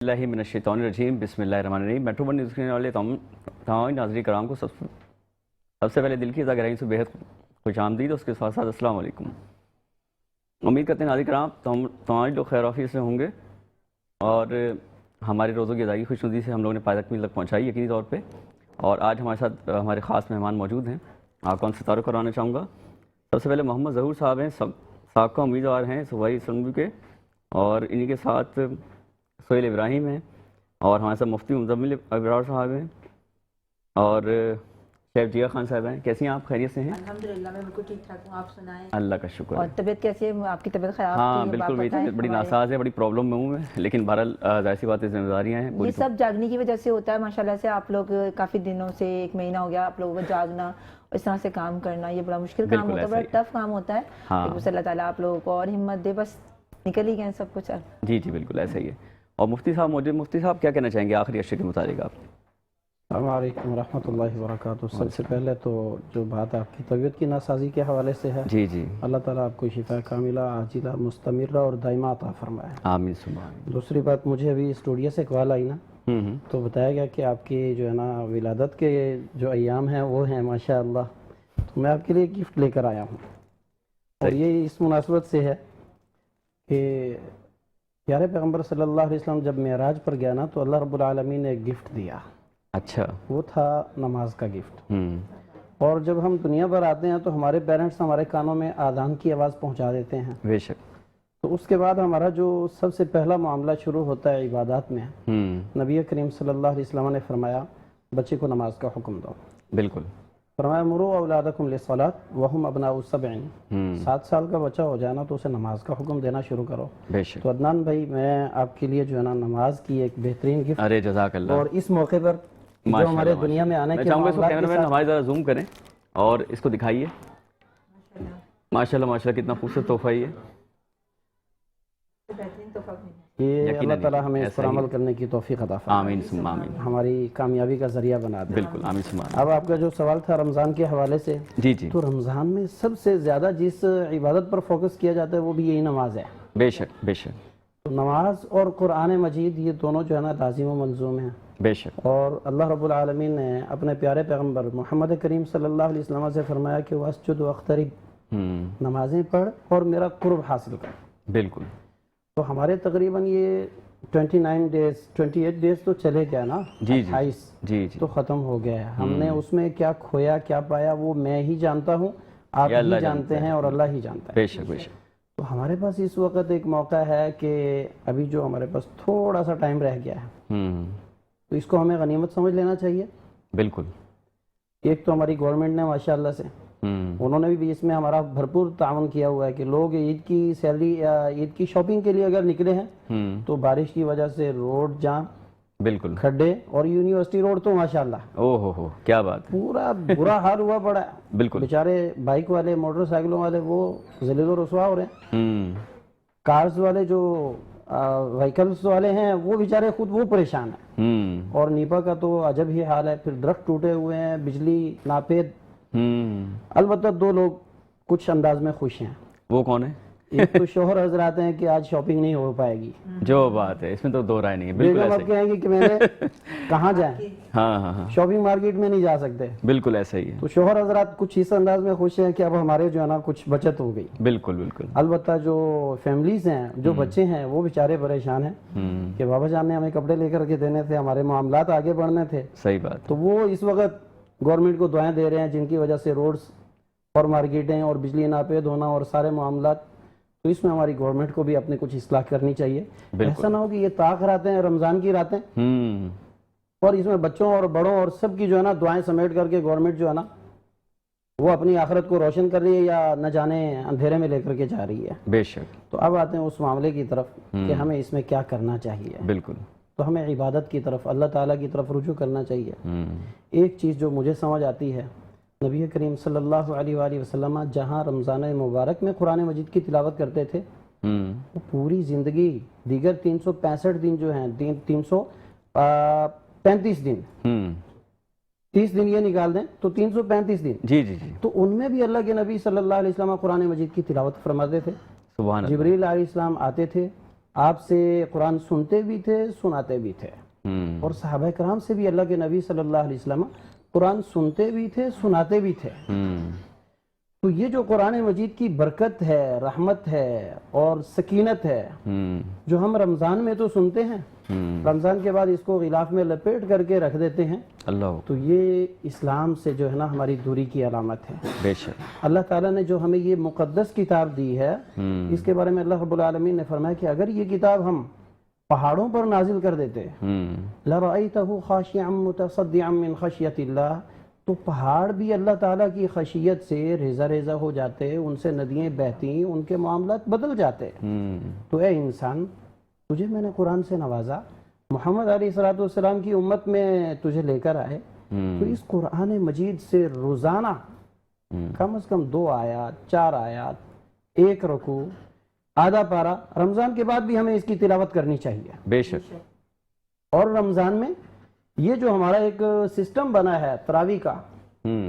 اللہ من الشیطان الرجیم بسم اللہ الرحمن الرحیم۔ میٹرو ون نیوز سننے والے تمام ناظرین کرام کو سب سے پہلے دل کی گہرائی سے بےحد خوش آمدید، اس کے ساتھ ساتھ السلام علیکم۔ امید کرتے ہیں ناظرین کرام تمام لوگ خیر عافیت سے ہوں گے اور ہمارے روزوں کی ادائیگی خوش ندی سے ہم لوگوں نے پائے تکمیل تک پہنچائی یقینی طور پہ۔ اور آج ہمارے ساتھ ہمارے خاص مہمان موجود ہیں، آپ کو ان سے تعارف کرانا چاہوں گا۔ سب سے پہلے محمد ظہور صاحب ہیں، سابقہ امیدوار ہیں صوبائی اسمبلی کے، اور انہی کے ساتھ سہیل ابراہیم ہیں، اور ہمارے ساتھ مفتی مزمل ابرار صاحب ہیں، اور شیخ جیا خان صاحب ہیں۔ کیسی ہیں آپ؟ خیریت سے ہیں؟ الحمدللہ میں بالکل ٹھیک ٹھاک ہوں، آپ سنائیں؟ اللہ کا شکر ہے۔ اور طبیعت کیسی ہے؟ آپ کی طبیعت خراب ہاں تھی؟ بالکل، میری طبیعت بڑی ناساز ہے، بڑی پرابلم میں ہوں میں، لیکن بہرحال ظاہر سی بات ہے ذمہ داریاں ہیں۔ یہ سب جاگنے کی وجہ سے ہوتا ہے ماشاءاللہ سے۔ آپ لوگ کافی دنوں سے، ایک مہینہ ہو گیا آپ لوگوں کو جاگنا، اس طرح سے کام کرنا، یہ بڑا مشکل کام ہوتا ہے، بڑا ٹف کام ہوتا ہے۔ لیکن اللہ تعالیٰ آپ لوگوں کو اور ہمت دے، بس نکل ہی گئے سب کچھ۔ جی جی بالکل ایسا ہی ہے۔ اور مفتی صاحب موجود، مفتی صاحب کیا کہنا چاہیں گے آخری اشیاء کے متعلق آپ؟ السلام علیکم ورحمۃ اللہ وبرکاتہ۔ سب سے پہلے تو جو بات آپ کی طبیعت کی ناسازی کے حوالے سے ہے، جی جی، اللہ تعالیٰ آپ کو شفا کاملہ عاجلہ مستمرہ اور دائمہ عطا فرمائے۔ آمین ثم آمین۔ دوسری بات، مجھے ابھی اسٹوڈیو سے کال آئی نا، تو بتایا گیا کہ آپ کی جو ہے نا ولادت کے جو ایام ہیں وہ ہیں ماشاء اللہ، تو میں آپ کے لیے گفٹ لے کر آیا ہوں۔ اور یہ اس مناسبت سے ہے کہ پیارے پیغمبر صلی اللہ علیہ وسلم جب معراج پر گیا نا، تو اللہ رب العالمین نے ایک گفٹ دیا۔ اچھا، وہ تھا نماز کا گفٹ۔ اور جب ہم دنیا پر آتے ہیں تو ہمارے پیرنٹس ہمارے کانوں میں آذان کی آواز پہنچا دیتے ہیں، بے شک۔ تو اس کے بعد ہمارا جو سب سے پہلا معاملہ شروع ہوتا ہے عبادات میں۔ نبی کریم صلی اللہ علیہ وسلم نے فرمایا بچے کو نماز کا حکم دو۔ بالکل، فرمایا مروا اولادکم للصلاۃ وہم ابناء السبع۔ 7 سال کا بچہ ہو جائے نا تو اسے نماز کا حکم دینا شروع کرو۔ بے شک۔ تو عدنان بھائی، میں آپ کے لیے جو ہے نا نماز کی ایک بہترین گفٹ، ارے جزاک اللہ، اور اس موقع پر جو ہمارے دنیا میں آنے میں کے چاہوں گا اس کو معاملات کیمرہ کے مین ساتھ، ہمارے ذرا زوم کریں اور اس کو دکھائیے۔ ماشاءاللہ ماشاءاللہ، کتنا خوبصورت تحفہ یہ۔ یہ اللہ تعالیٰ ہمیں اس پر عمل کرنے کی توفیق عطا فرمائے، آمین ثم آمین، ہماری کامیابی کا ذریعہ بنا دے۔ بالکل آمین ثم آمین۔ اب آپ کا جو سوال تھا رمضان کے حوالے سے، جی جی، تو رمضان میں سب سے زیادہ جس عبادت پر فوکس کیا جاتا ہے وہ بھی یہی نماز ہے۔ بے شک بے شک، تو نماز اور قرآن مجید یہ دونوں جو ہے نا لازم و ملزوم ہیں۔ بے شک۔ اور اللہ رب العالمین نے اپنے پیارے پیغمبر محمد کریم صلی اللہ علیہ وسلم سے فرمایا کہ واسجد واقترب، نمازیں پڑھ اور میرا قرب حاصل کر۔ بالکل۔ تو ہمارے تقریباً یہ 28 ڈیز تو چلے گیا نا، جی جی 28 جی جی، تو ختم ہو گیا ہے۔ ہم نے اس میں کیا کھویا کیا پایا وہ میں ہی جانتا ہوں، آپ ہی جانتے ہیں، اور اللہ ہی جانتا ہے۔ بے شک بے شک۔ تو ہمارے پاس اس وقت ایک موقع ہے کہ ابھی جو ہمارے پاس تھوڑا سا ٹائم رہ گیا ہے، تو اس کو ہمیں غنیمت سمجھ لینا چاہیے۔ بالکل۔ ایک تو ہماری گورنمنٹ نے ماشاءاللہ سے، انہوں نے بھی اس میں ہمارا بھرپور تعاون کیا ہوا ہے کہ لوگ عید کی سیلری یا عید کی شاپنگ کے لیے اگر نکلے ہیں تو بارش کی وجہ سے روڈ جام، بالکل کھڈے، اور یونیورسٹی روڈ تو ماشاءاللہ او ہو کیا بات ہے، پورا برا حال ہوا پڑا ہے۔ بالکل۔ بیچارے بائک والے، موٹر سائیکلوں والے وہ ذلیل و رسوا ہو رہے ہیں، کارز والے جو وہیکلز والے ہیں وہ بیچارے خود وہ پریشان ہیں۔ اور نیپا کا تو عجب ہی حال ہے، پھر درخت ٹوٹے ہوئے ہیں، بجلی ناپید۔ البتہ 2 لوگ کچھ انداز میں خوش ہیں۔ وہ کون ہے؟ ایک تو شوہر حضرات ہیں کہ آج شاپنگ نہیں ہو پائے گی، جو بات ہے اس میں تو دو رائے نہیں ہے، بالکل بیگم ایسا اب ہی۔ کہیں گے کہ میں نے کہاں جائیں، ہاں ہاں ہاں، شاپنگ مارکیٹ میں نہیں جا سکتے۔ بالکل ایسا ہی ہے، تو شوہر حضرات کچھ اس انداز میں خوش ہیں کہ اب ہمارے جو ہے نا کچھ بچت ہو گئی۔ بالکل بالکل۔ البتہ جو فیملیز ہیں، جو بچے ہیں، وہ بیچارے پریشان ہیں کہ بابا جان نے ہمیں کپڑے لے کر کے دینے تھے، ہمارے معاملات آگے بڑھنے تھے۔ صحیح بات۔ تو وہ اس وقت گورنمنٹ کو دعائیں دے رہے ہیں، جن کی وجہ سے روڈز اور مارکیٹیں اور بجلی ناپید ہونا اور سارے معاملات، تو اس میں ہماری گورنمنٹ کو بھی اپنے کچھ اصلاح کرنی چاہیے۔ ایسا نہ ہو کہ یہ طاق راتیں ہیں، رمضان کی راتیں، اور اس میں بچوں اور بڑوں اور سب کی جو ہے نا دعائیں سمیٹ کر کے گورنمنٹ جو ہے نا وہ اپنی آخرت کو روشن کر رہی ہے یا نہ جانے اندھیرے میں لے کر کے جا رہی ہے۔ بے شک۔ تو اب آتے ہیں اس معاملے کی طرف کہ ہمیں اس میں کیا کرنا چاہیے۔ بالکل۔ تو ہمیں عبادت کی طرف، اللہ تعالیٰ کی طرف رجوع کرنا چاہیے۔ ایک چیز جو مجھے سمجھ آتی ہے، نبی کریم صلی اللہ علیہ وآلہ وسلم جہاں رمضان مبارک میں قرآن مجید کی تلاوت کرتے تھے، وہ پوری زندگی دیگر 365 دن جو ہیں، 335 دن، 30 دن یہ نکال دیں تو 335 دن، جی جی جی، تو ان میں بھی اللہ کے نبی صلی اللہ علیہ وسلم قرآن مجید کی تلاوت فرماتے تھے۔ سبحان اللہ۔ جبریل علیہ السلام آتے تھے، آپ سے قرآن سنتے بھی تھے سناتے بھی تھے، اور صحابہ کرام سے بھی اللہ کے نبی صلی اللہ علیہ وسلم قرآن سنتے بھی تھے سناتے بھی تھے۔ تو یہ جو قرآن مجید کی برکت ہے، رحمت ہے اور سکینت ہے، جو ہم رمضان میں تو سنتے ہیں، رمضان کے بعد اس کو غلاف میں لپیٹ کر کے رکھ دیتے ہیں، تو یہ اسلام سے جو ہے نا ہماری دوری کی علامت ہے۔ بے شک اللہ تعالیٰ نے جو ہمیں یہ مقدس کتاب دی ہے، اس کے بارے میں اللہ رب العالمین نے فرمایا کہ اگر یہ کتاب ہم پہاڑوں پر نازل کر دیتے لَرَأَيْتَهُ خَاشِعًا مُتَصَدِّعًا مِّن خَشْيَةِ اللَّهِ، تو پہاڑ بھی اللہ تعالیٰ کی خشیت سے ریزہ ریزہ ہو جاتے، ان سے ندیاں بہتی، ان کے معاملات بدل جاتے۔ تو اے انسان، تجھے میں نے قرآن سے نوازا، محمد علیہ السلام کی امت میں تجھے لے کر آئے، تو اس قرآن مجید سے روزانہ کم از کم 2 آیات 4 آیات 1 رکوع آدھا پارہ، رمضان کے بعد بھی ہمیں اس کی تلاوت کرنی چاہیے۔ بے شک۔ اور رمضان میں یہ جو ہمارا ایک سسٹم بنا ہے تراویح کا،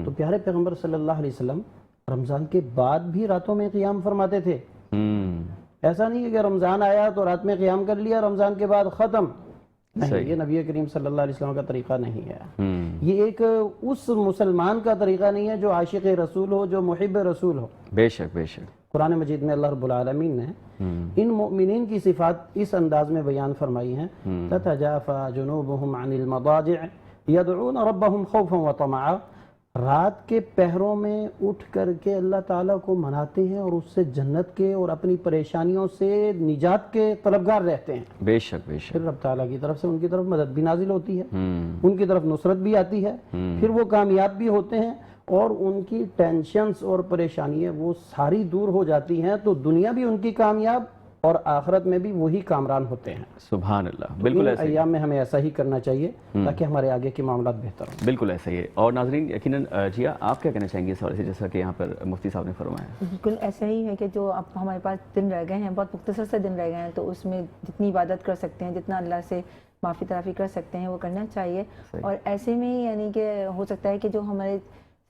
تو پیارے پیغمبر صلی اللہ علیہ وسلم رمضان کے بعد بھی راتوں میں قیام فرماتے تھے۔ ایسا نہیں ہے کہ رمضان آیا تو رات میں قیام کر لیا، رمضان کے بعد ختم، نہیں، یہ نبی کریم صلی اللہ علیہ وسلم کا طریقہ نہیں ہے۔ یہ ایک اس مسلمان کا طریقہ نہیں ہے جو عاشق رسول ہو، جو محب رسول ہو۔ بے شک بے شک۔ قرآن مجید میں اللہ رب العالمین نے ان مؤمنین کی صفات اس انداز میں بیان فرمائی ہیں، تتجافى جنوبهم عن المضاجع يدعون ربهم خوفا وطمعا، رات کے پہروں میں اٹھ کر کے اللہ تعالیٰ کو مناتے ہیں اور اس سے جنت کے اور اپنی پریشانیوں سے نجات کے طلبگار رہتے ہیں۔ بے شک بے شک۔ پھر رب تعالیٰ کی طرف سے ان کی طرف مدد بھی نازل ہوتی ہے، ان کی طرف نصرت بھی آتی ہے، پھر وہ کامیاب بھی ہوتے ہیں، اور ان کی ٹینشنز اور پریشانیاں وہ ساری دور ہو جاتی ہیں، تو دنیا بھی ان کی کامیاب اور آخرت میں بھی وہی کامران ہوتے ہیں۔ سبحان اللہ، بالکل ایسا ہی ایام میں ہمیں ایسا ہی کرنا چاہیے تاکہ ہمارے آگے کے معاملات بہتر ہوں۔ بالکل ایسا ہی ہے۔ اور ناظرین یقیناً جیا آپ کیا کہنا چاہیں گے اس حوالے سے، جیسا کہ یہاں پر مفتی صاحب نے فرمایا؟ بالکل ایسا ہی ہے کہ جو اب ہمارے پاس دن رہ گئے ہیں، بہت مختصر سے دن رہ گئے ہیں، تو اس میں جتنی عبادت کر سکتے ہیں، جتنا اللہ سے معافی تلافی کر سکتے ہیں وہ کرنا چاہیے۔ اور ایسے میں یعنی کہ ہو سکتا ہے کہ جو ہمارے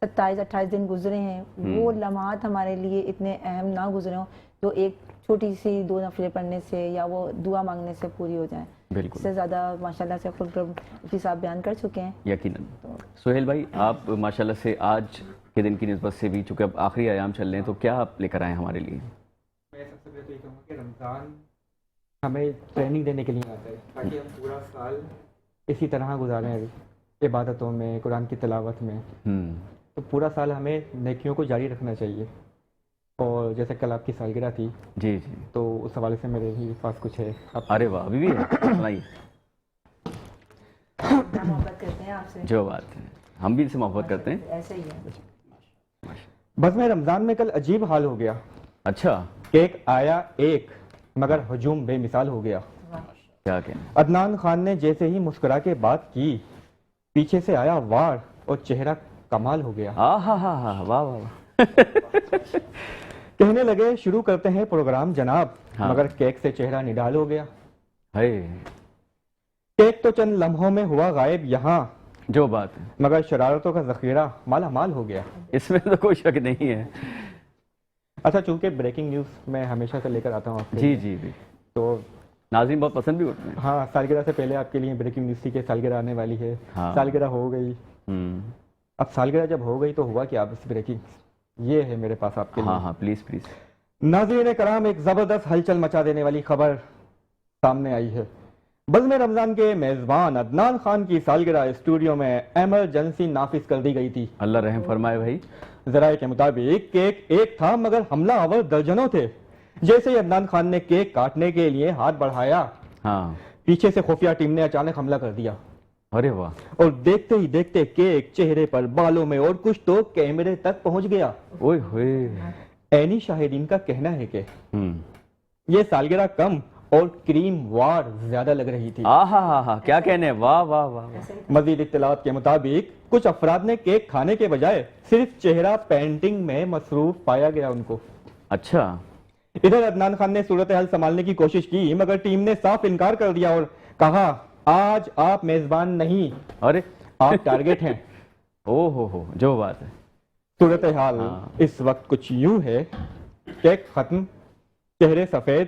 27-28 دن گزرے ہیں وہ لمحات ہمارے لیے اتنے اہم نہ گزرے ہوں جو ایک چھوٹی سی 2 نفلیں پڑھنے سے یا وہ دعا مانگنے سے پوری ہو جائیں۔ بالکل، اس سے زیادہ ماشاءاللہ سے خود مفتی صاحب بیان کر چکے ہیں۔ یقیناً۔ سہیل بھائی، آپ ماشاءاللہ سے آج کے دن کی نسبت سے بھی چونکہ اب آخری ایام چل رہے ہیں، تو کیا آپ لے کر آئے ہمارے لیے؟ میں سب سے پہلے تو یہ کہوں گا کہ رمضان ہمیں ٹریننگ دینے کے لیے آتا ہے تاکہ ہم پورا سال اسی طرح گزاریں، عبادتوں میں، قرآن کی تلاوت میں، تو پورا سال ہمیں نیکیوں کو جاری رکھنا چاہیے۔ اور جیسے کل آپ کی سالگرہ تھی، جی جی، تو اس حوالے سے میرے بھی پاس کچھ ہے۔ ارے واہ، ابھی بھی ہے، سنائیے۔ محبت کرتے ہیں آپ سے، جو بات ہے، ہم بھی ان سے محبت کرتے ہیں۔ ایسے ہی ہے۔ بس میں رمضان میں کل عجیب حال ہو گیا۔ اچھا، کیک آیا ایک مگر ہجوم بے مثال ہو گیا۔ کیا کہنا؟ عدنان خان نے جیسے ہی مسکرا کے بات کی، پیچھے سے آیا وار اور چہرہ کمال ہو گیا۔ ہاں، واہ واہ واہ۔ کہنے لگے شروع کرتے ہیں پروگرام جناب، مگر کیک سے چہرہ نڈال ہو گیا۔ کیک تو چند لمحوں میں ہوا غائب یہاں، جو بات ہے، مگر شرارتوں کا ذخیرہ مالا مال ہو گیا۔ اس میں تو کوئی شک نہیں ہے۔ اچھا، چونکہ بریکنگ نیوز میں ہمیشہ سے لے کر آتا ہوں آپ کے جی لیے، جی جی، تو ناظرین بہت پسند بھی ہوتے ہیں۔ ہاں، سالگرہ سے پہلے آپ کے لیے بریکنگ نیوز تھی کہ سالگرہ آنے والی ہے۔ ہاں۔ سالگرہ ہو گئی، اب سالگرہ جب ہو گئی تو ہوا کیا؟ بس بریکنگ یہ ہے میرے پاس آپ کے لیے۔ ہاں ہاں، پلیز پلیز۔ ناظرین کرام، ایک زبردست ہلچل مچا دینے والی خبر سامنے آئی ہے۔ بزم رمضان کے میزبان عدنان خان کی سالگرہ اسٹوڈیو میں ایمرجنسی نافذ کر دی گئی تھی۔ اللہ رحم فرمائے بھائی۔ ذرائع کے مطابق کیک ایک تھا مگر حملہ آور درجنوں تھے۔ جیسے ہی عدنان خان نے کیک کاٹنے کے لیے ہاتھ بڑھایا، ہاں، پیچھے سے خفیہ ٹیم نے اچانک حملہ کر دیا، ارے واہ، اور دیکھتے ہی دیکھتے کیک چہرے پر، بالوں میں اور کچھ تو کیمرے تک پہنچ گیا۔ اوئے ہوئے۔ عینی شاہدین کا کہنا ہے کہ یہ سالگرہ کم اور کریم وار زیادہ لگ رہی تھی۔ ہاں، کیا کہنے ہیں، واہ واہ واہ۔ مزید اطلاعات کے مطابق کچھ افراد نے کیک کھانے کے بجائے صرف چہرہ پینٹنگ میں مصروف پایا گیا ان کو۔ اچھا، ادھر عدنان خان نے صورتحال سنبھالنے کی کوشش کی مگر ٹیم نے صاف انکار کر دیا اور کہا آج آپ میزبان نہیں، ارے آپ ٹارگٹ ہیں۔ او ہو، جو بات ہے۔ صورتحال اس وقت کچھ یوں ہے، کیک ختم، چہرے سفید،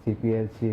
CPLC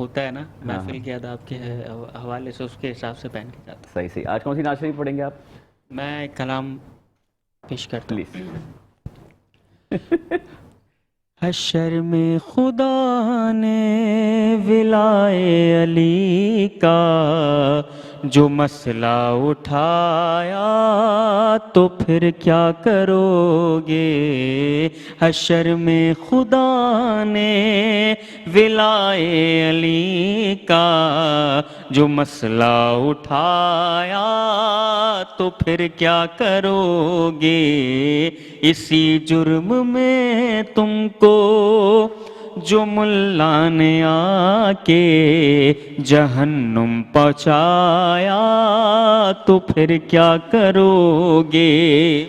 ہوتا ہے نا محفل کے آداب کے حوالے سے، اس کے حساب سے پہن کے جاتا ہوں. صحیح صحیح. آج کون سی نعت شریف پڑھیں گے آپ؟ میں ایک کلام پیش کرتا ہوں. پلیز. حشر میں خدا نے ولائے علی کا جو مسئلہ اٹھایا تو پھر کیا کرو گے. حشر میں خدا نے ولائے علی کا جو مسئلہ اٹھایا تو پھر کیا کرو گے. اسی جرم میں تم کو جو ملا نے آ کے جہنم پہنچایا تو پھر کیا کرو گے.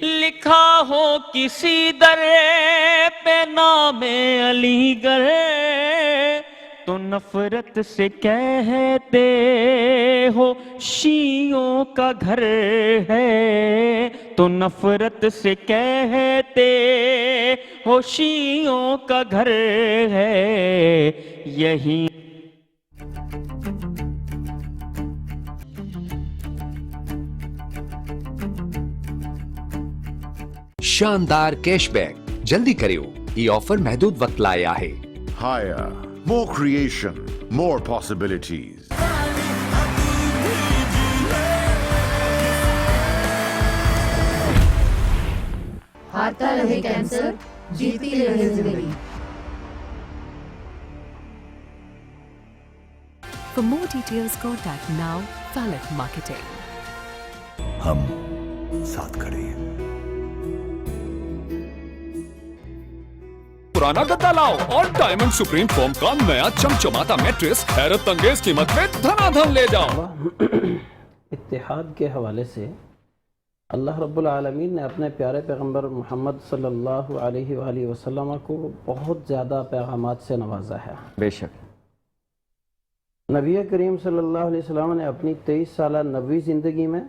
لکھا ہو کسی در پہ نام علی گڑھ تو نفرت سے کہتے ہو شیعوں کا گھر ہے. تو نفرت سے کہتے ہو شیعوں کا گھر ہے. یہی شاندار کیش بیک جلدی کریو یہ آفر محدود وقت لائے ہے. Higher, more creation, more possibilities. ہارتا رہے کینسر، جیتی رہے زندگی. For more details, contact now Falak Marketing. ہم ساتھ کھڑے ہیں. پرانا گدا لاؤ اور ڈائمنڈ سپریم فوم کا نیا چمچماتا میٹریس حیرت انگیز قیمت میں دھنا دھن لے جاؤ. اتحاد کے حوالے سے اللہ رب العالمین نے اپنے پیارے پیغمبر محمد صلی اللہ علیہ وآلہ وسلم کو بہت زیادہ پیغامات سے نوازا ہے. بے شک. نبی کریم صلی اللہ علیہ وسلم نے اپنی 23 سالہ نبوی زندگی میں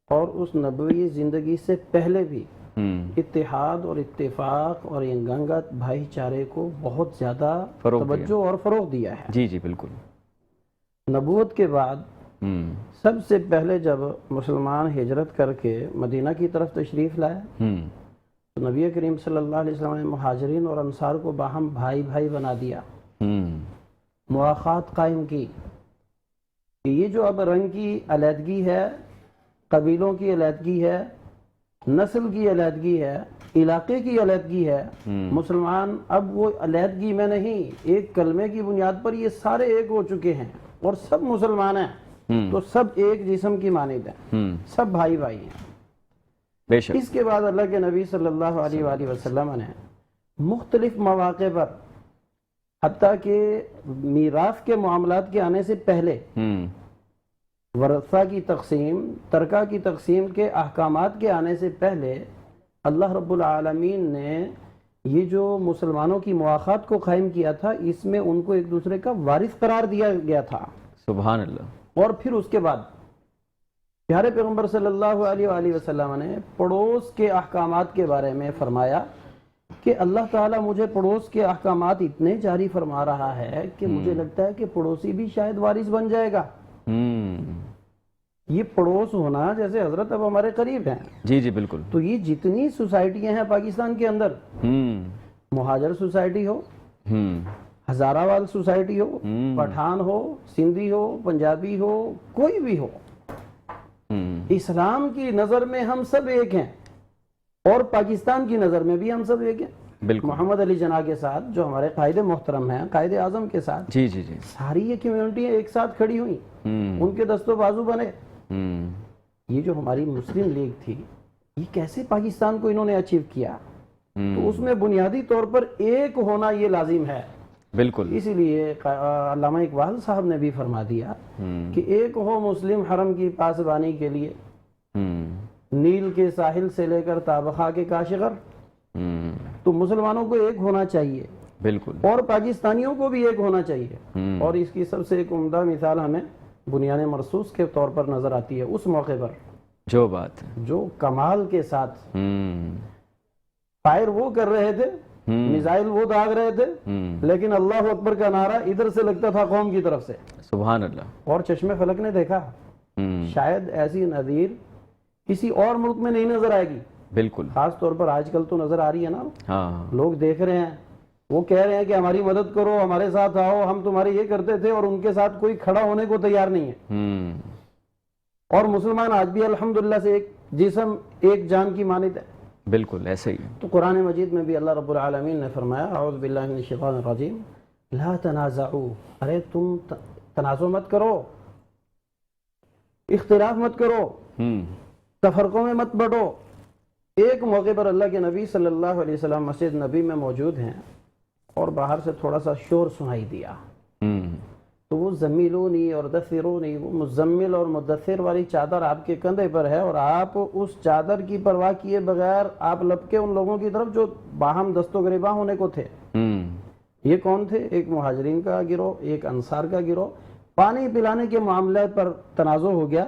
اور اس نبوی زندگی سے پہلے بھی اتحاد اور اتفاق اور ینگنگت بھائی چارے کو بہت زیادہ توجہ اور فروغ دیا ہے. جی جی بالکل. نبوت کے بعد سب سے پہلے جب مسلمان ہجرت کر کے مدینہ کی طرف تشریف لائے تو نبی کریم صلی اللہ علیہ وسلم نے مہاجرین اور انصار کو باہم بھائی بھائی بنا دیا. مواخات قائم کی کہ یہ جو اب رنگ کی علیحدگی ہے، قبیلوں کی علیحدگی ہے، نسل کی علیحدگی ہے، علاقے کی علیحدگی ہے، مسلمان اب وہ علیحدگی میں نہیں، ایک کلمے کی بنیاد پر یہ سارے ایک ہو چکے ہیں اور سب مسلمان ہیں تو سب ایک جسم کی مانند ہیں، سب بھائی بھائی ہیں. بے شک. اس کے بعد اللہ کے نبی صلی اللہ علیہ وآلہ وسلم نے مختلف مواقع پر حتیٰ کہ میراث کے معاملات کے آنے سے پہلے ورثہ کی تقسیم، ترکہ کی تقسیم کے احکامات کے آنے سے پہلے اللہ رب العالمین نے یہ جو مسلمانوں کی مواخات کو قائم کیا تھا، اس میں ان کو ایک دوسرے کا وارث قرار دیا گیا تھا. سبحان اللہ. اور پھر اس کے بعد پیارے پیغمبر صلی اللہ علیہ وآلہ وسلم نے پڑوس کے احکامات کے بارے میں فرمایا کہ اللہ تعالیٰ مجھے پڑوس کے احکامات اتنے جاری فرما رہا ہے کہ مجھے لگتا ہے کہ پڑوسی بھی شاید وارث بن جائے گا. یہ پڑوس ہونا جیسے حضرت اب ہمارے قریب ہیں. جی جی بالکل. تو یہ جتنی سوسائٹیاں ہیں پاکستان کے اندر، مہاجر سوسائٹی ہو، ہزارہ وال سوسائٹی ہو، پٹھان ہو، سندھی ہو، پنجابی ہو، کوئی بھی ہو، اسلام کی نظر میں ہم سب ایک ہیں اور پاکستان کی نظر میں بھی ہم سب ایک ہیں. بالکل. محمد علی جناح کے ساتھ جو ہمارے قائد محترم ہیں، قائد اعظم کے ساتھ جی جی جی ساری یہ کمیونٹیاں ایک ساتھ کھڑی ہوئی، ان کے دست و بازو بنے. یہ جو ہماری مسلم لیگ تھی، یہ کیسے پاکستان کو انہوں نے اچیو کیا؟ تو اس میں بنیادی طور پر ایک ہونا یہ لازم ہے. بالکل. اسی لیے علامہ اقبال صاحب نے بھی فرما دیا کہ ایک ہو مسلم حرم کی پاسبانی کے لیے، نیل کے ساحل سے لے کر تابخا کے کاشغر. تو مسلمانوں کو ایک ہونا چاہیے. بالکل. اور پاکستانیوں کو بھی ایک ہونا چاہیے. اور اس کی سب سے ایک عمدہ مثال ہمیں بنیان مرصوص کے طور پر نظر آتی ہے. اس موقع پر جو بات جو کمال کے ساتھ فائر وہ کر رہے تھے میزائل وہ داغ رہے تھے لیکن اللہ اکبر کا نعرہ ادھر سے لگتا تھا قوم کی طرف سے. سبحان اللہ. اور چشم فلک نے دیکھا. شاید ایسی نذیر کسی اور ملک میں نہیں نظر آئے گی. بالکل. خاص طور پر آج کل تو نظر آ رہی ہے نا. لوگ دیکھ رہے ہیں, وہ کہہ رہے ہیں کہ ہماری مدد کرو, ہمارے ساتھ آؤ, ہم تمہارے یہ کرتے تھے, اور ان کے ساتھ کوئی کھڑا ہونے کو تیار نہیں ہے. اور مسلمان آج بھی الحمدللہ سے ایک جسم ایک جان کی مانند ہے. بالکل ایسے ہی. تو قرآن مجید میں بھی اللہ رب العالمین نے فرمایا اعوذ باللہ من الشیطان الرجیم لا تنازعوا, ارے تم تنازع مت کرو, اختلاف مت کرو, تفرقوں میں مت بٹو. ایک موقع پر اللہ کے نبی صلی اللہ علیہ وسلم مسجد نبی میں موجود ہیں اور باہر سے تھوڑا سا شور سنائی دیا. تو وہ زمیلونی اور دثرونی, وہ مزمل اور مدثر والی چادر آپ کے کندھے پر ہے اور آپ اس چادر کی پرواہ کیے بغیر آپ لپکے ان لوگوں کی طرف جو باہم دست و گریباں ہونے کو تھے. یہ کون تھے؟ ایک مہاجرین کا گروہ, ایک انصار کا گروہ. پانی پلانے کے معاملے پر تنازع ہو گیا.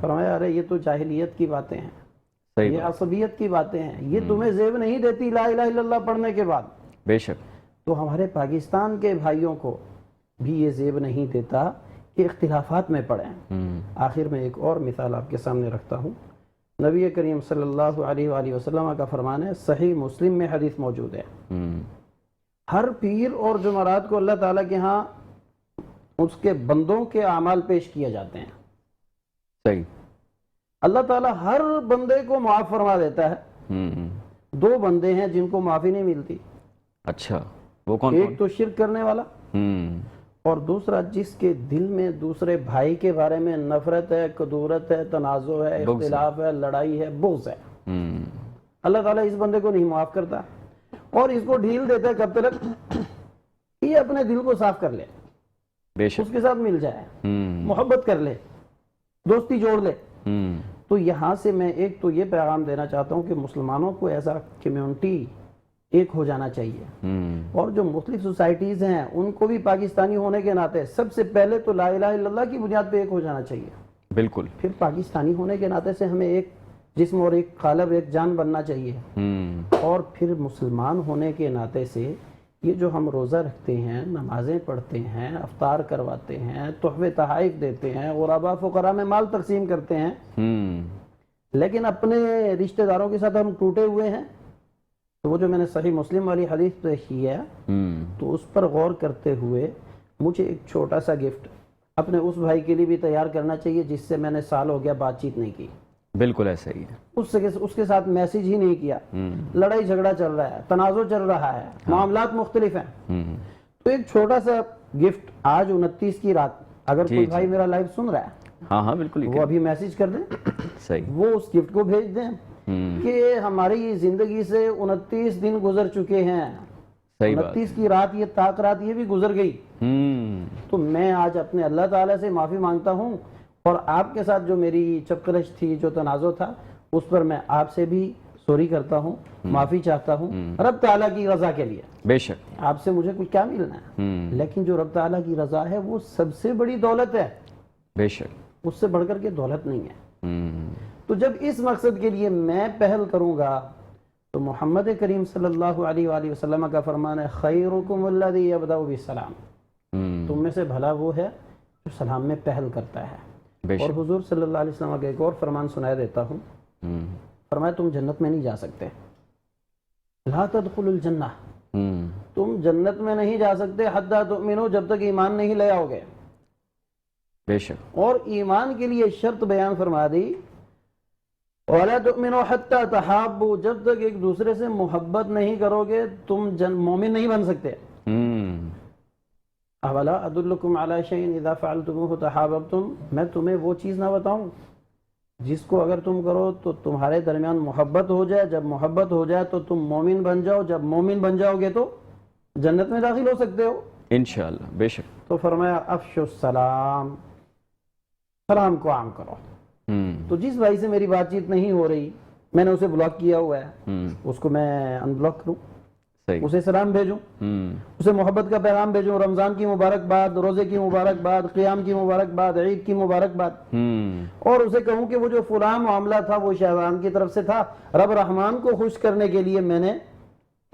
فرمایا ارے یہ تو جاہلیت کی باتیں ہیں, یہ عصبیت کی باتیں ہیں, یہ تمہیں زیب نہیں دیتی لا الہ الا اللہ پڑھنے کے بعد. بے شک. تو ہمارے پاکستان کے بھائیوں کو بھی یہ زیب نہیں دیتا کہ اختلافات میں پڑیں. آخر میں ایک اور مثال آپ کے سامنے رکھتا ہوں. نبی کریم صلی اللہ علیہ وآلہ وسلم کا فرمان ہے, صحیح مسلم میں حدیث موجود ہے, ہر پیر اور جمعرات کو اللہ تعالیٰ کے ہاں اس کے بندوں کے اعمال پیش کیے جاتے ہیں. صحیح. اللہ تعالیٰ ہر بندے کو معاف فرما دیتا ہے. دو بندے ہیں جن کو معافی نہیں ملتی. اچھا, وہ کون؟ ایک تو شرک کرنے والا, اور دوسرا جس کے دل میں دوسرے بھائی کے بارے میں نفرت ہے, کدورت ہے, تنازع ہے, اختلاف ہے, لڑائی ہے, بغض ہے. اللہ تعالیٰ اس بندے کو نہیں معاف کرتا اور اس کو ڈھیل دیتا ہے کب تک؟ یہ اپنے دل کو صاف کر لے, اس کے ساتھ مل جائے, محبت کر لے, دوستی جوڑ لے. تو یہاں سے میں ایک تو یہ پیغام دینا چاہتا ہوں کہ مسلمانوں کو ایسا کمیونٹی ایک ہو جانا چاہیے, اور جو مختلف سوسائٹیز ہیں ان کو بھی پاکستانی ہونے کے ناطے سب سے پہلے تو لا الہ الا اللہ کی بنیاد پہ ایک ہو جانا چاہیے. بالکل. پھر پاکستانی ہونے کے ناطے سے ہمیں ایک جسم اور ایک قالب, ایک جان بننا چاہیے. اور پھر مسلمان ہونے کے ناطے سے یہ جو ہم روزہ رکھتے ہیں, نمازیں پڑھتے ہیں, افطار کرواتے ہیں, تحفے تحائف دیتے ہیں, غرباء فقراء میں مال تقسیم کرتے ہیں, لیکن اپنے رشتہ داروں کے ساتھ ہم ٹوٹے ہوئے ہیں. تو وہ جو میں نے صحیح مسلم والی حدیث پیش کی ہے, تو اس پر غور کرتے ہوئے مجھے ایک چھوٹا سا گفٹ اپنے اس بھائی کے لیے بھی تیار کرنا چاہیے جس سے میں نے سال ہو گیا بات چیت نہیں کی. بالکل ایسا ہی ہے. اس کے ساتھ میسج ہی نہیں کیا, لڑائی جھگڑا چل رہا ہے, تنازع چل رہا ہے, معاملات مختلف ہیں. تو ایک چھوٹا سا گفٹ آج 29 کی رات, اگر کوئی بھائی میرا لائیو سن رہا ہے, ہاں بالکل, وہ ابھی میسج کر دیں, صحیح, وہ اس گفٹ کو بھیج دیں کہ ہماری زندگی سے 29 دن گزر چکے ہیں, 29 کی رات, یہ تاک رات یہ بھی گزر گئی. تو میں آج اپنے اللہ تعالیٰ سے معافی مانگتا ہوں, اور آپ کے ساتھ جو میری چپکلش تھی, جو تنازع تھا, اس پر میں آپ سے بھی سوری کرتا ہوں, معافی چاہتا ہوں رب تعالیٰ کی رضا کے لیے. بے شک. آپ سے مجھے کچھ کیا ملنا ہے, لیکن جو رب تعالیٰ کی رضا ہے وہ سب سے بڑی دولت ہے. بے شک. اس سے بڑھ کر کے دولت نہیں ہے. تو جب اس مقصد کے لیے میں پہل کروں گا تو محمد کریم صلی اللہ علیہ وآلہ وسلم کا فرمان ہے, خیرکم الذی یبدأ بالسلام, تم میں سے بھلا وہ ہے جو سلام میں پہل کرتا ہے. اور حضور صلی اللہ علیہ وسلم کا ایک اور فرمان سنایا دیتا ہوں. فرمایا تم جنت میں نہیں جا سکتے, لا تدخلوا الجنہ, تم جنت میں نہیں جا سکتے حتی تؤمنوا, جب تک ایمان نہیں لے آؤ گے. بے شک. اور ایمان کے لیے شرط بیان فرما دی, وَلَا تُؤْمِنُوا حَتَّى تَحَابُّوا, جب تک ایک دوسرے سے محبت نہیں کرو گے تم مومن نہیں بن سکتے. أَوَلَا أَدُلُّكُمْ عَلَى شَيْءٍ إِذَا فَعَلْتُمُوهُ تَحَابَبْتُمْ, میں تمہیں وہ چیز نہ بتاؤں جس کو اگر تم کرو تو تمہارے درمیان محبت ہو جائے, جب محبت ہو جائے تو تم مومن بن جاؤ, جب مومن بن جاؤ گے تو جنت میں داخل ہو سکتے ہو انشاءاللہ. بے شک. تو فرمایا افشوا السلام, سلام کو عام کرو. تو جس بھائی سے میری بات چیت نہیں ہو رہی, میں نے اسے بلاک کیا ہوا ہے, اس کو میں ان بلاک کروں, اسے سلام بھیجوں, اسے محبت کا پیغام بھیجوں, رمضان کی مبارکباد, روزے کی مبارکباد, قیام کی مبارکباد, عید کی مبارکباد, اور اسے کہوں کہ وہ جو فلاں معاملہ تھا وہ شہزان کی طرف سے تھا, رب رحمان کو خوش کرنے کے لیے میں نے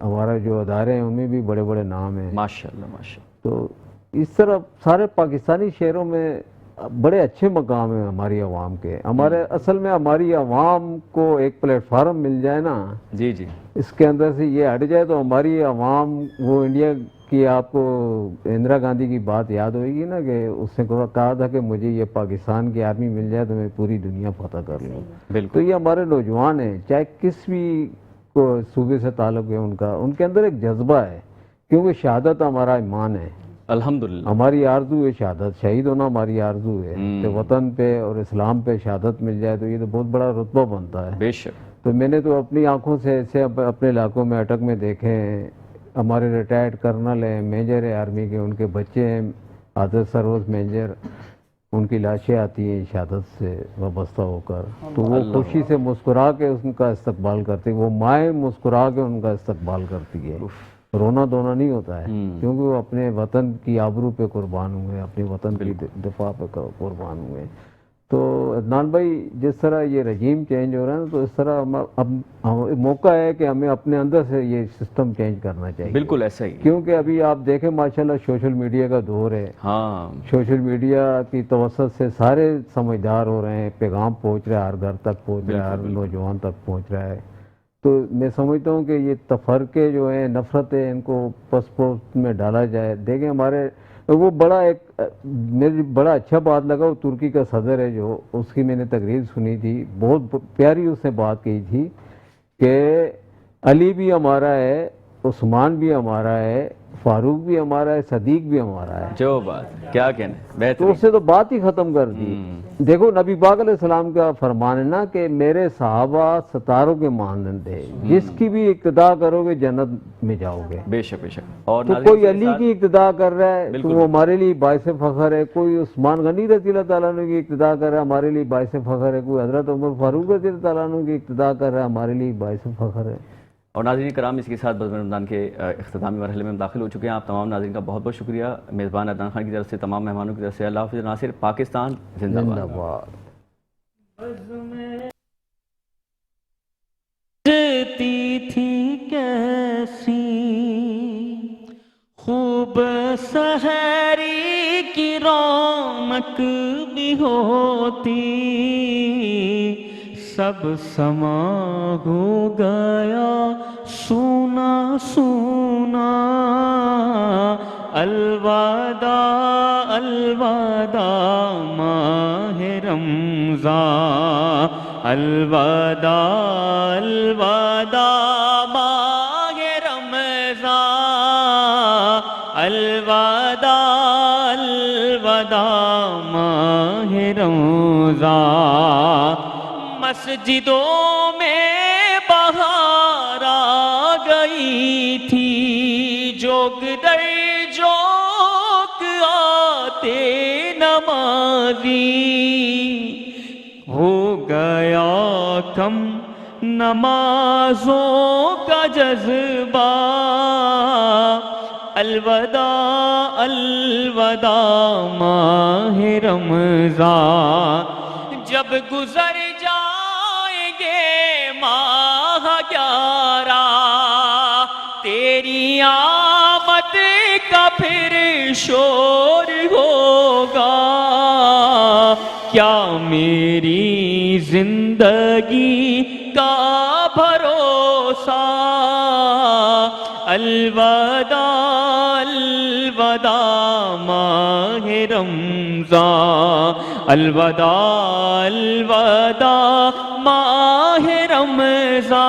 ہمارا جو ادارے ہیں ان میں بھی بڑے بڑے نام ہیں ماشاءاللہ ماشاءاللہ. تو اس طرح سارے پاکستانی شہروں میں بڑے اچھے مقام ہیں ہماری عوام کے. ہمارے اصل میں ہماری عوام کو ایک پلیٹ فارم مل جائے نا, جی جی, اس کے اندر سے یہ ہٹ جائے تو ہماری عوام, وہ انڈیا کی آپ کو اندرا گاندھی کی بات یاد ہوئے گی نا کہ اس نے کہا تھا کہ مجھے یہ پاکستان کی آرمی مل جائے تو میں پوری دنیا فتح کر لوں. بالکل. تو یہ ہمارے نوجوان ہیں, چاہے کس بھی کو صوبے سے تعلق ہے ان کے اندر ایک جذبہ ہے, کیونکہ شہادت ہمارا ایمان ہے. الحمدللہ ہماری آرزو ہے شہادت, شہید ہونا ہماری آرزو ہے کہ وطن پہ اور اسلام پہ شہادت مل جائے تو یہ تو بہت بڑا رتبہ بنتا ہے. بے شک. تو میں نے تو اپنی آنکھوں سے ایسے اپنے علاقوں میں اٹک میں دیکھے ہیں, ہمارے ریٹائرڈ کرنل ہیں, میجر ہیں آرمی کے, ان کے بچے ہیں عادت سروس میجر, ان کی لاشیں آتی ہیں شہادت سے وابستہ ہو کر, تو وہ خوشی سے مسکرا کے ان کا استقبال کرتے, وہ مائیں مسکرا کے ان کا استقبال کرتی ہے. رونا دھونا نہیں ہوتا ہے, کیونکہ وہ اپنے وطن کی آبرو پہ قربان ہوئے, اپنے وطن کی دفاع پہ قربان ہوئے. تو عدنان بھائی جس طرح یہ رجیم چینج ہو رہا ہے نا, تو اس طرح اب موقع ہے کہ ہمیں اپنے اندر سے یہ سسٹم چینج کرنا چاہیے. بالکل ایسا ہی, کیونکہ ابھی آپ دیکھیں ماشاءاللہ سوشل میڈیا کا دور ہے. ہاں, سوشل میڈیا کی توسط سے سارے سمجھدار ہو رہے ہیں, پیغام پہنچ رہا ہے, ہر گھر تک پہنچ رہا ہے, ہر نوجوان تک پہنچ رہا ہے. تو میں سمجھتا ہوں کہ یہ تفرقے جو ہیں, نفرتیں, ان کو پسپورٹ میں ڈالا جائے. دیکھیں ہمارے وہ بڑا ایک میری بڑا اچھا بات لگا, وہ ترکی کا صدر ہے جو, اس کی میں نے تقریر سنی تھی, بہت پیاری اس نے بات کہی تھی کہ علی بھی ہمارا ہے, عثمان بھی ہمارا ہے, فاروق بھی ہمارا ہے, صدیق بھی ہمارا ہے. جو بات کیا کہنے, تو بہترین. اس سے تو بات ہی ختم کر دی. دیکھو نبی پاک علیہ السلام کا فرمان ہے نا کہ میرے صحابہ ستاروں کے مانند تھے, جس کی بھی اقتدا کرو گے جنت میں جاؤ گے. بے شک بے شک. اور تو کوئی علی کی اقتدا کر رہا ہے تو وہ ہمارے لیے باعث فخر ہے, کوئی عثمان غنی رضی اللہ تعالیٰ عنہ کی اقتدا کر رہا ہے, ہمارے لیے باعث فخر ہے, کوئی حضرت عمر فاروق رضی اللہ تعالیٰ عنہ کی اقتدا کر رہا ہے, ہمارے لیے باعث فخر ہے. اور ناظرین کرام, اس کے ساتھ بزم رمضان کے اختتامی مرحلے میں ہم داخل ہو چکے ہیں. آپ تمام ناظرین کا بہت بہت شکریہ. میزبان عدنان خان کی طرف سے, تمام مہمانوں کی طرف سے اللہ حافظ. ناصر, پاکستان زندہ باد. تھی کیسی خوب سحری کی رونق بھی ہوتی, سب سما ہو گیا سونا سونا. الوداع الوداع ماہ رمضان, الوداع الوداع ماہ رمضان, الوداع الوداع ماہ رمضان. مسجدوں میں بہار آ گئی تھی, جوک در جوک آتے نمازی. ہو گیا کم نمازوں کا جذبہ, الوداع الوداع ماہ رمضان. جب گزر جائیں گے ماہ 11, تیری آمد کا پھر شور ہوگا. کیا میری زندگی کا بھروسہ, الوداع الوداع ماہ رمضان, الوداع الوداع ماہ رمضان,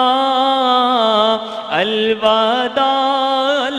الوداع.